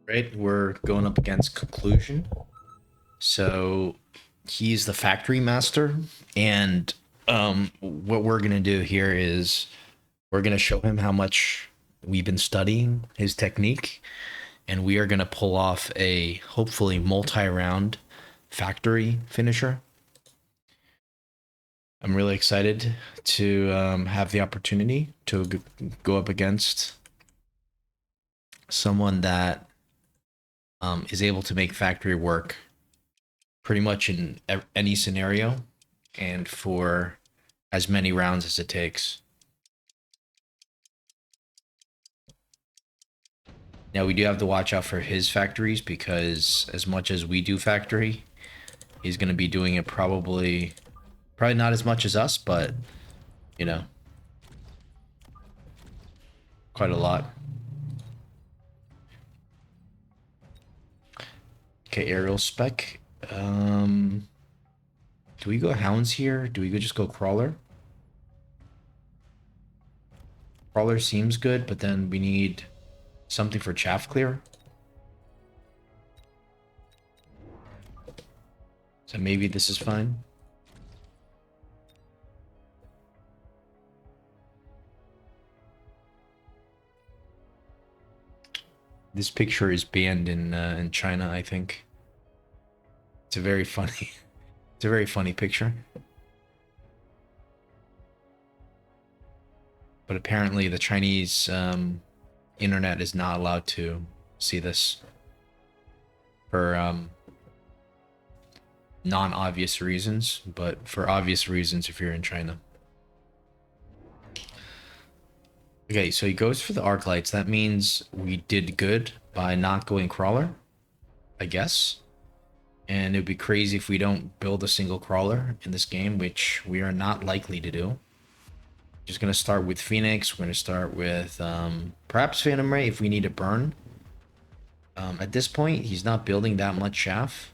Right? We're going up against Conclusion. So he's the factory master. And what we're going to do here is we're going to show him how much we've been studying his technique. And we are going to pull off a hopefully multi round factory finisher. I'm really excited to have the opportunity to go up against someone that is able to make factory work pretty much in any scenario and for as many rounds as it takes. Now, we do have to watch out for his factories because as much as we do factory, he's going to be doing it probably not as much as us, but you know, quite a lot. Okay, aerial spec. Um, do we go hounds here? Do we just go crawler? Crawler seems good, but then we need something for chaff clear. So maybe this is fine. This picture is banned in China, I think. It's a very funny, it's a very funny picture. But apparently, the Chinese internet is not allowed to see this for non-obvious reasons, but for obvious reasons if you're in China. Okay, so he goes for the arc lights. That means we did good by not going crawler, I guess. And it would be crazy if we don't build a single crawler in this game, which we are not likely to do. Just going to start with Phoenix. We're going to start with perhaps Phantom Ray if we need to burn. At this point, he's not building that much chaff.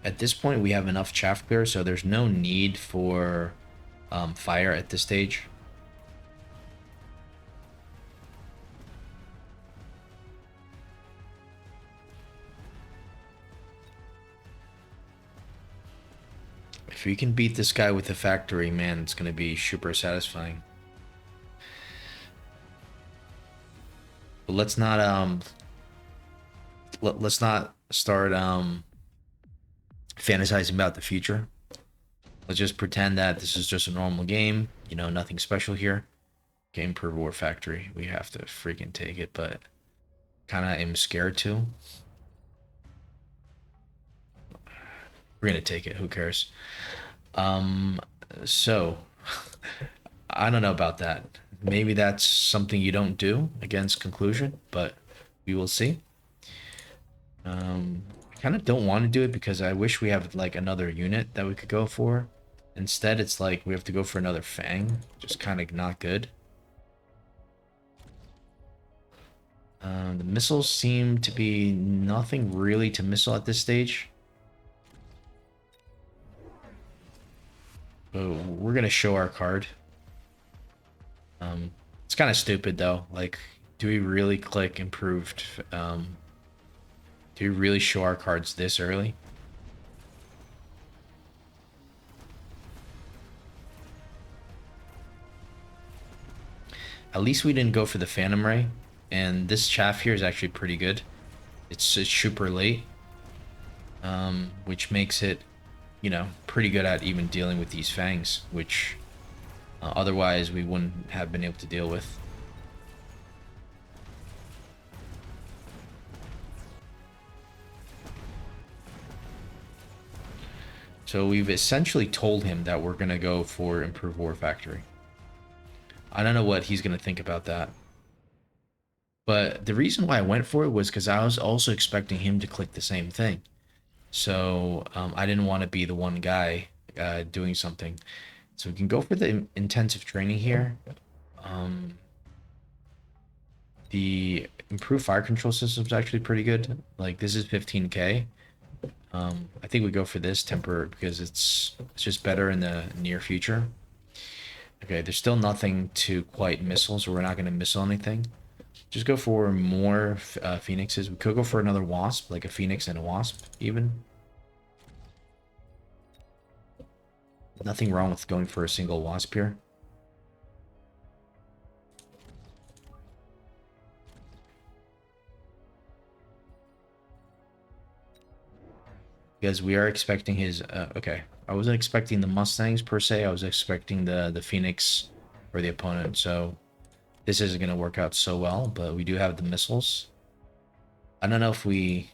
At this point, we have enough chaff clear, so there's no need for fire at this stage. If we can beat this guy with the factory, man, it's going to be super satisfying. But let's not let's not start fantasizing about the future. Let's just pretend that this is just a normal game. You know, nothing special here. Game per War Factory. We have to freaking take it, but kind of am scared to. We're gonna take it. Who cares? Um, so I don't know about that. Maybe that's something you don't do against Conclusion, but we will see. I kind of don't want to do it because I wish we have like another unit that we could go for. Instead, it's like we have to go for another Fang. Just kind of not good. The missiles seem to be nothing really to missile at this stage. So we're gonna show our card. It's kind of stupid though. Like, do we really click improved? Do we really show our cards this early? At least we didn't go for the Phantom Ray. And this chaff here is actually pretty good. It's super late. Which makes it, you know, pretty good at even dealing with these fangs, which otherwise we wouldn't have been able to deal with. So we've essentially told him that we're going to go for Improved War Factory. I don't know what he's going to think about that. But the reason why I went for it was because I was also expecting him to click the same thing. So I didn't want to be the one guy doing something. So we can go for the intensive training here. The improved fire control system is actually pretty good. Like, this is 15k, I think we go for this temper because it's just better in the near future. Okay, there's still nothing to quite missile, so we're not going to missile anything. Just go for more phoenixes. We could go for another wasp, like a phoenix and a wasp, even. Nothing wrong with going for a single wasp here. Because we are expecting his... okay, I wasn't expecting the Mustangs per se. I was expecting the Phoenix or the opponent. So this isn't going to work out so well, but we do have the missiles. I don't know if we...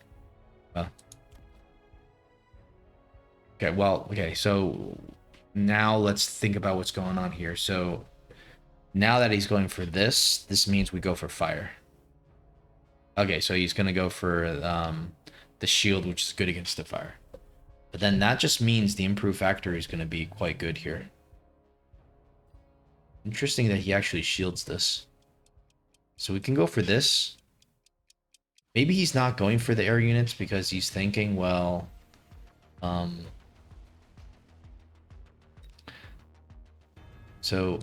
okay, well, okay, so now let's think about what's going on here. So now that he's going for this, this means we go for fire. Okay, so he's going to go for the shield, which is good against the fire. But then that just means the improved factory is going to be quite good here. Interesting that he actually shields this. So we can go for this. Maybe he's not going for the air units because he's thinking, well, so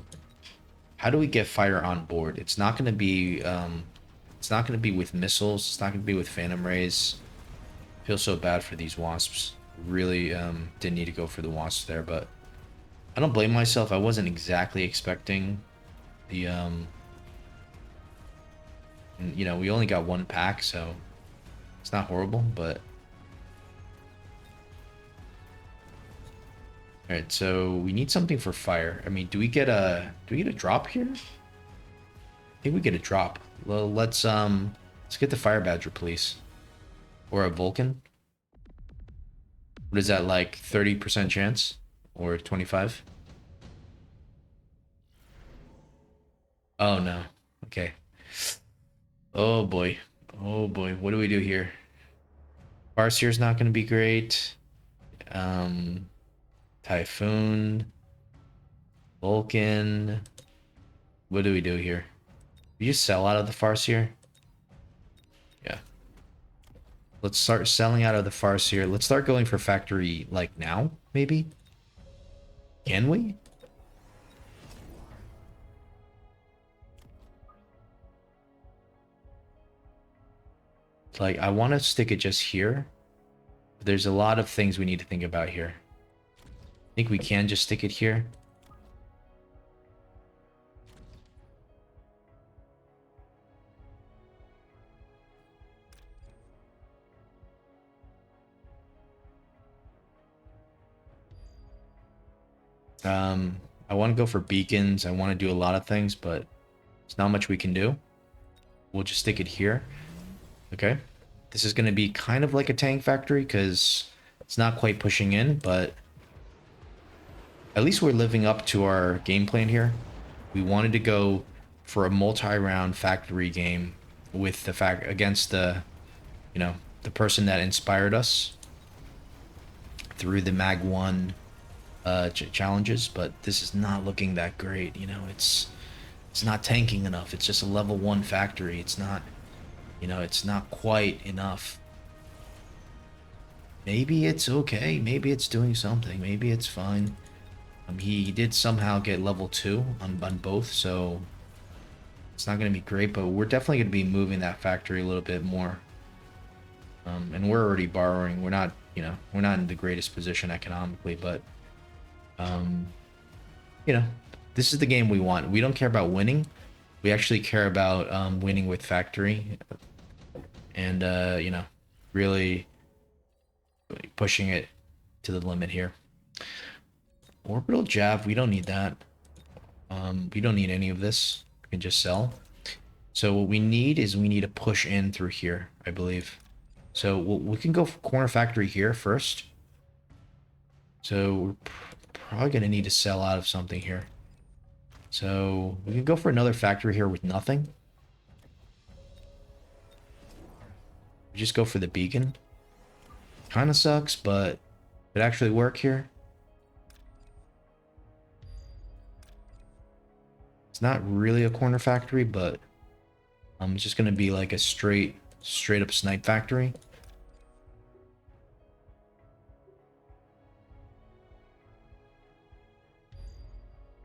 how do we get fire on board? It's not going to be with missiles. It's not going to be with phantom rays. I feel so bad for these wasps. Really didn't need to go for the wasps there, but I don't blame myself. I wasn't exactly expecting the you know, we only got one pack, so it's not horrible, but all right, so we need something for fire. I mean, do we get a drop here? I think we get a drop. Well, let's get the fire badger, please. Or a Vulcan. What is that, like 30% chance? Or 25? Oh no. Okay. Oh boy. Oh boy. What do we do here? Farseer's not gonna be great. Typhoon. Vulcan. What do we do here? We just sell out of the Farseer? Yeah. Let's start selling out of the Farseer. Let's start going for factory, like, now, maybe? Can we? Like, I want to stick it just here. But there's a lot of things we need to think about here. I think we can just stick it here. I want to go for beacons. I want to do a lot of things, but there's not much we can do. We'll just stick it here. Okay. This is going to be kind of like a tank factory because it's not quite pushing in, but at least we're living up to our game plan here. We wanted to go for a multi-round factory game with the fact against the, you know, the person that inspired us through the Mag 1 challenges, but this is not looking that great. You know, it's not tanking enough. It's just a level 1 factory. It's not, you know, it's not quite enough. Maybe it's okay. Maybe it's doing something. Maybe it's fine. He did somehow get level 2 on both, so it's not going to be great, but we're definitely going to be moving that factory a little bit more. And we're already borrowing. We're not, you know, we're not in the greatest position economically, but you know, this is the game we want. We don't care about winning. We actually care about winning with factory and you know, really pushing it to the limit here. Orbital jab, we don't need that. We don't need any of this. We can just sell. So what we need is we need to push in through here, I believe. So we can go corner factory here first. So we're probably going to need to sell out of something here. So we can go for another factory here with nothing. We just go for the beacon. Kind of sucks, but it actually work here. It's not really a corner factory, but it's just going to be like a straight up snipe factory.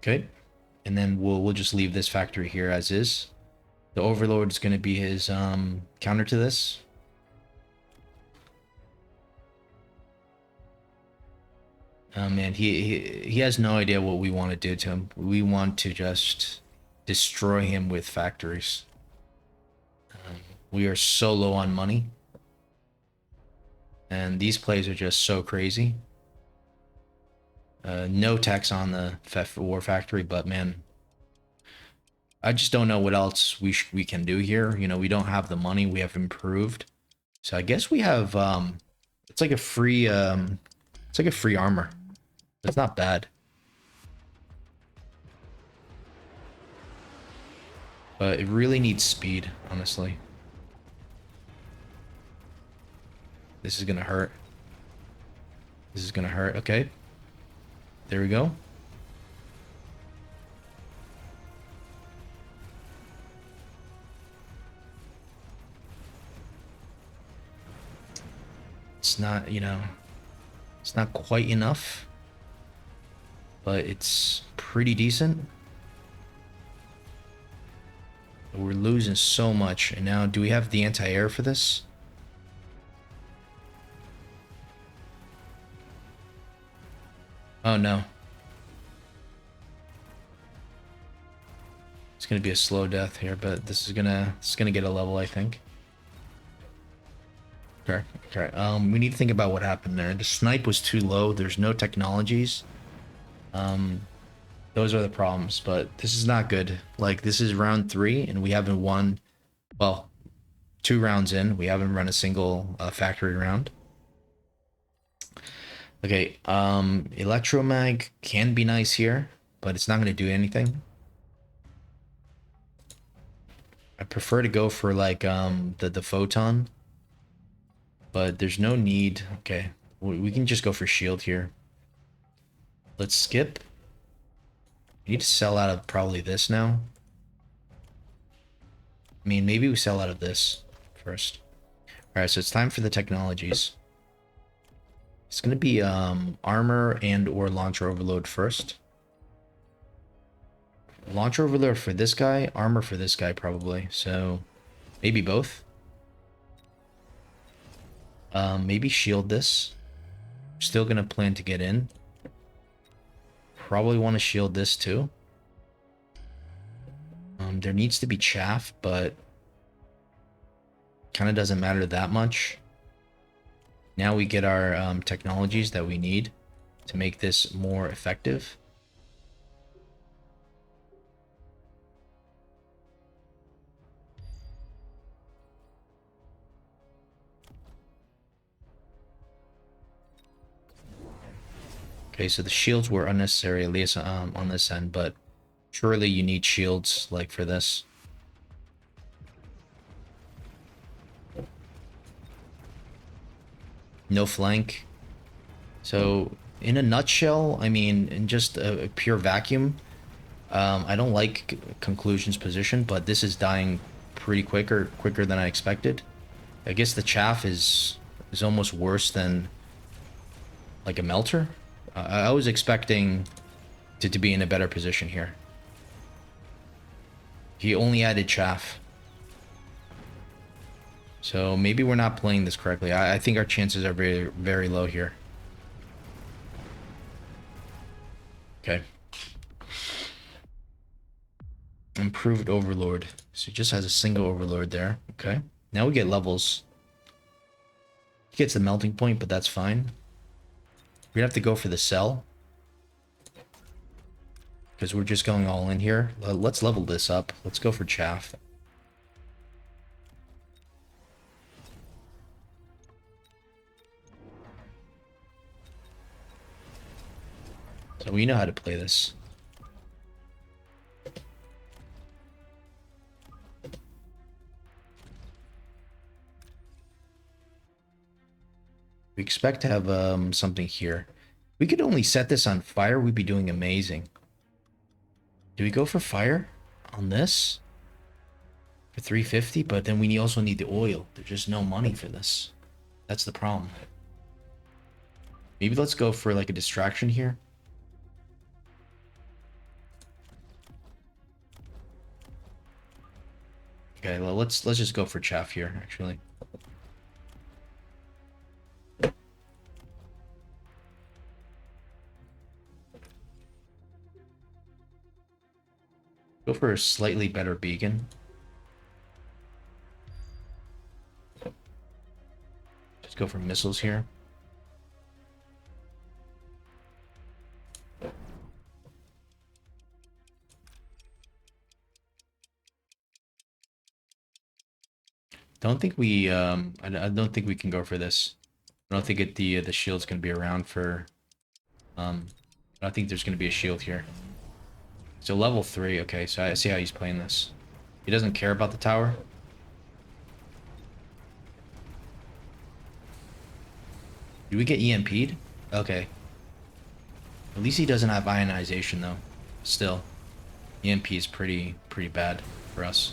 Okay. And then we'll just leave this factory here as is. The Overlord is going to be his counter to this. Oh man, he has no idea what we want to do to him. We want to just destroy him with factories. We are so low on money. And these plays are just so crazy. No tax on the War Factory, but man, I just don't know what else we can do here. You know, we don't have the money. We have improved. So I guess we have it's like a free it's like a free armor. It's not bad. But it really needs speed, honestly. This is gonna hurt. This is gonna hurt. Okay. There we go. It's not, you know, it's not quite enough, but it's pretty decent. We're losing so much. And now, do we have the anti-air for this? Oh no. It's gonna be a slow death here, but this is gonna get a level, I think. Okay, okay. We need to think about what happened there. The snipe was too low. There's no technologies. Those are the problems, but this is not good. Like, this is round 3, and we haven't won. Well, 2 rounds in, we haven't run a single factory round. Okay, Electromag can be nice here, but it's not going to do anything. I prefer to go for like the photon, but there's no need. Okay, we can just go for shield here. Let's skip. We need to sell out of probably this now. I mean, maybe we sell out of this first. All right, so it's time for the technologies. It's going to be armor and or launcher overload first. Launcher overload for this guy, armor for this guy probably. So maybe both. Maybe shield this. Still going to plan to get in. Probably want to shield this too. There needs to be chaff, but kind of doesn't matter that much. Now we get our technologies that we need to make this more effective. Okay, so the shields were unnecessary, at least on this end, but surely you need shields like for this. No flank. So in a nutshell, I mean, in just a pure vacuum, I don't like Conclusion's position, but this is dying pretty quicker than I expected. I guess the chaff is almost worse than like a melter. I was expecting to be in a better position here. He only added chaff. So maybe we're not playing this correctly. I think our chances are very, very low here. Okay. Improved overlord. So he just has a single overlord there. Okay. Now we get levels. He gets the melting point, but that's fine. We're gonna have to go for the cell. Because we're just going all in here. Let's level this up. Let's go for chaff. So we know how to play this. We expect to have something here. We could only set this on fire, we'd be doing amazing. Do we go for fire on this? For 350, but then we also need the oil. There's just no money for this. That's the problem. Maybe let's go for like a distraction here. let's just go for chaff here, actually. Go for a slightly better beacon. Just go for missiles here. Don't think we I don't think we can go for this. I don't think the shield's gonna be around for I don't think there's gonna be a shield here. So level 3, okay, so I see how he's playing this. He doesn't care about the tower. Did we get EMP'd? Okay. At least he doesn't have ionization though. Still. EMP is pretty bad for us.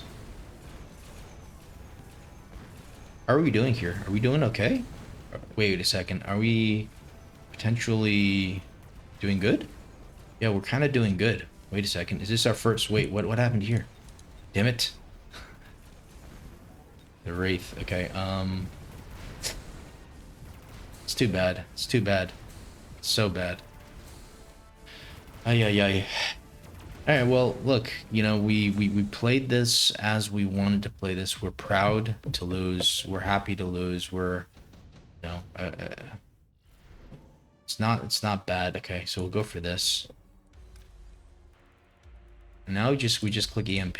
How are we doing here? Are we doing okay? Wait a second. Are we potentially doing good? Yeah, we're kind of doing good. Wait a second. Is this our first? Wait, what happened here? Damn it. The Wraith. Okay, it's too bad. It's too bad. It's so bad. Ay, ay, ay. Alright, well, look, you know, we played this as we wanted to play this. We're proud to lose. We're happy to lose. We're, you know, it's not bad. Okay, so we'll go for this. And now we just click EMP.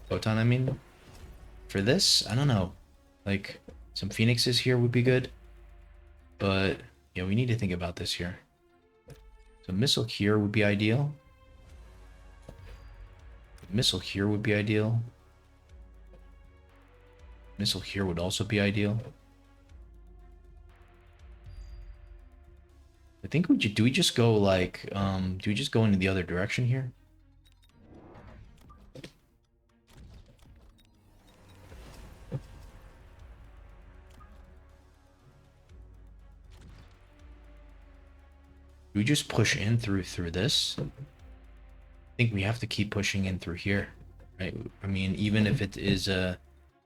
Photon, I mean. For this, I don't know. Like, some Phoenixes here would be good. But, yeah, we need to think about this here. So missile here would be ideal. Missile here would be ideal. Missile here would also be ideal. I think do we just go like, do we just go into the other direction here? Do we just push in through this? I think we have to keep pushing in through here, right? I mean, even if it is a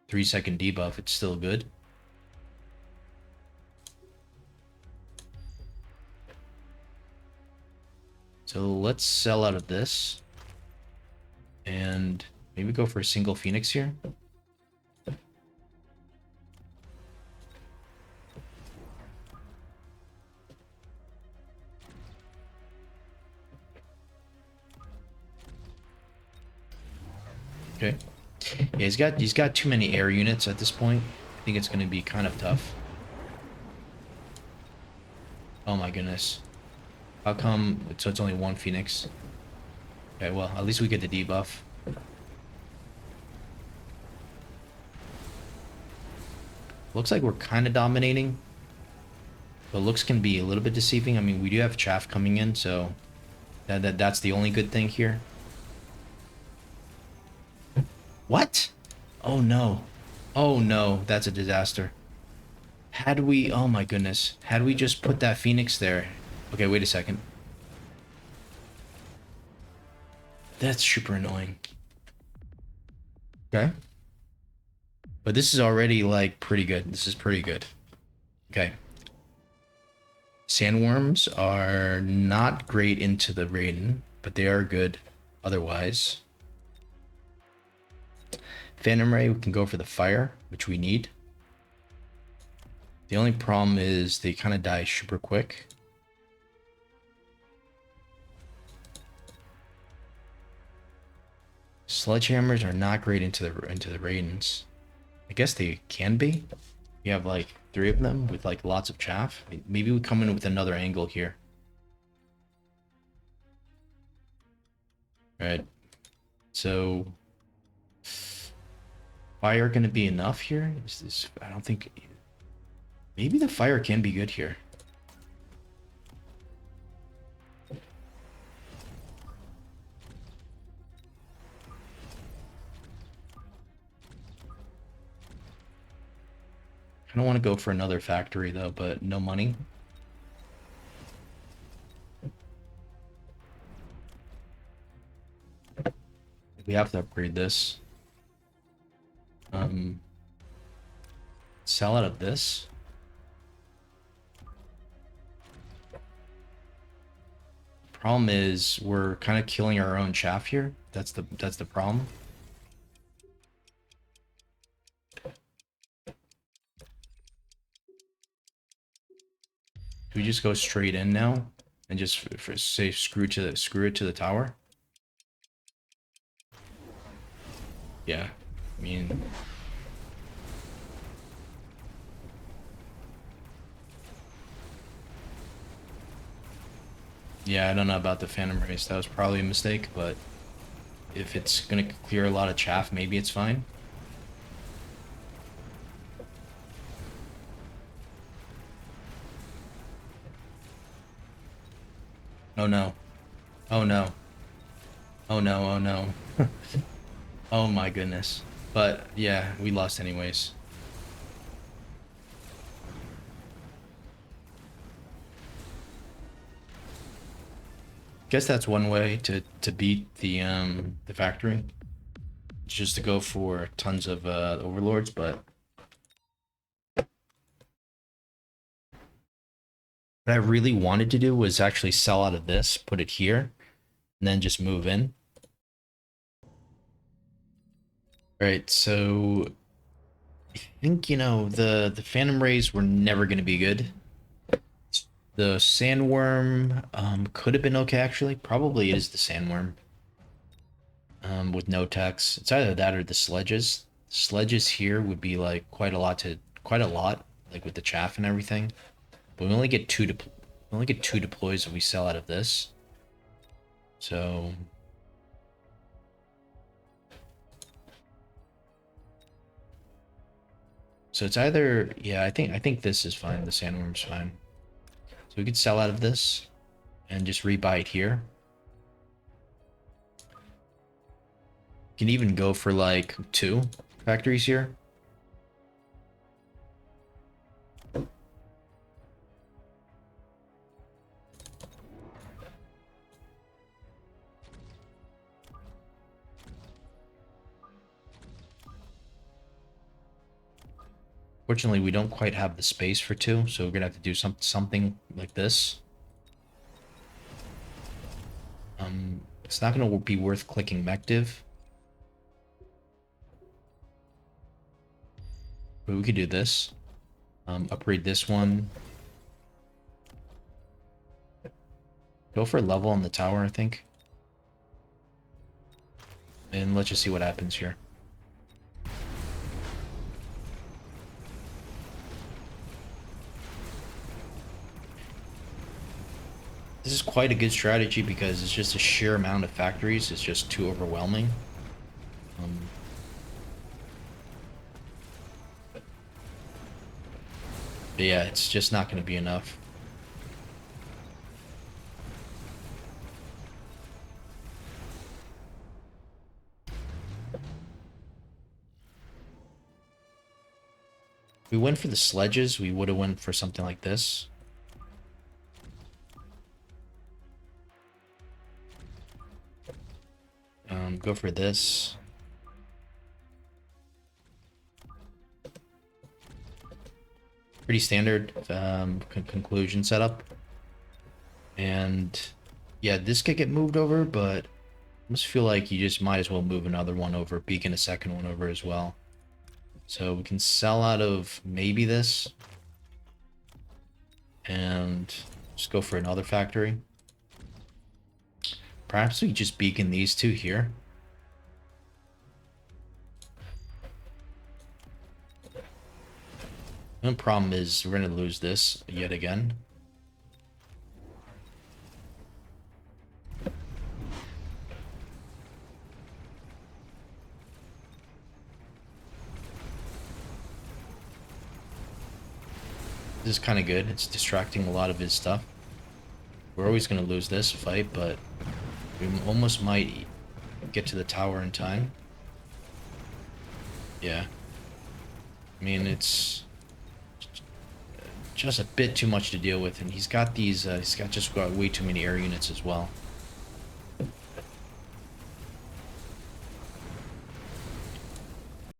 3-second debuff, it's still good. So let's sell out of this. And maybe go for a single Phoenix here. Okay. Yeah, he's got too many air units at this point. I think it's going to be kind of tough. Oh my goodness. How come so it's only one Phoenix? Okay, well, at least we get the debuff. Looks like we're kind of dominating. But looks can be a little bit deceiving. I mean, we do have chaff coming in, so that's the only good thing here. What? Oh no. Oh no, that's a disaster. Had we, oh my goodness, had we just put that Phoenix there. Okay, wait a second. That's super annoying. Okay. But this is already like pretty good. This is pretty good. Okay. Sandworms are not great into the Raiden, but they are good otherwise. Phantom Ray, we can go for the fire, which we need. The only problem is they kind of die super quick. Sledgehammers are not great into the Raidens. I guess they can be. We have like 3 of them with like lots of chaff. Maybe we come in with another angle here. All right. So fire gonna be enough here? Is this? I don't think. Maybe the fire can be good here. I don't want to go for another factory though, but no money. We have to upgrade this. sell out of this. Problem is we're kind of killing our own chaff here. That's the problem. Do we just go straight in now and just say screw it to the tower? Yeah, I mean, yeah, I don't know about the Phantom Race. That was probably a mistake, but if it's gonna clear a lot of chaff, maybe it's fine. Oh no. Oh no. Oh no, oh no. Oh my goodness. But yeah, we lost anyways. Guess that's one way to beat the factory. Just to go for tons of overlords, but what I really wanted to do was actually sell out of this, put it here, and then just move in. Right, so I think, you know, the Phantom Rays were never going to be good. The Sandworm could have been okay, actually. Probably is the Sandworm with no techs. It's either that or the Sledges. Sledges here would be like quite a lot, like with the chaff and everything. But we only get two deploys if we sell out of this. So it's either, yeah, I think this is fine. The Sandworm's fine. So we could sell out of this and just rebuy it here. You can even go for like 2 factories here. Fortunately, we don't quite have the space for 2, so we're gonna have to do something like this. It's not gonna be worth clicking Mecdiv. But we could do this. Upgrade this one. Go for a level on the tower, I think. And let's just see what happens here. This is quite a good strategy because it's just a sheer amount of factories. It's just too overwhelming. But yeah, it's just not going to be enough. If we went for the sledges, we would have went for something like this. Go for this. Pretty standard conclusion setup. And yeah, this could get moved over, but I just feel like you just might as well move another one over, beacon a second one over as well. So we can sell out of maybe this and just go for another factory. Perhaps we just beacon these 2 here. The problem is we're going to lose this yet again. This is kind of good. It's distracting a lot of his stuff. We're always going to lose this fight, but we almost might get to the tower in time. Yeah. I mean, it's just a bit too much to deal with, and he's got these, he's got way too many air units as well.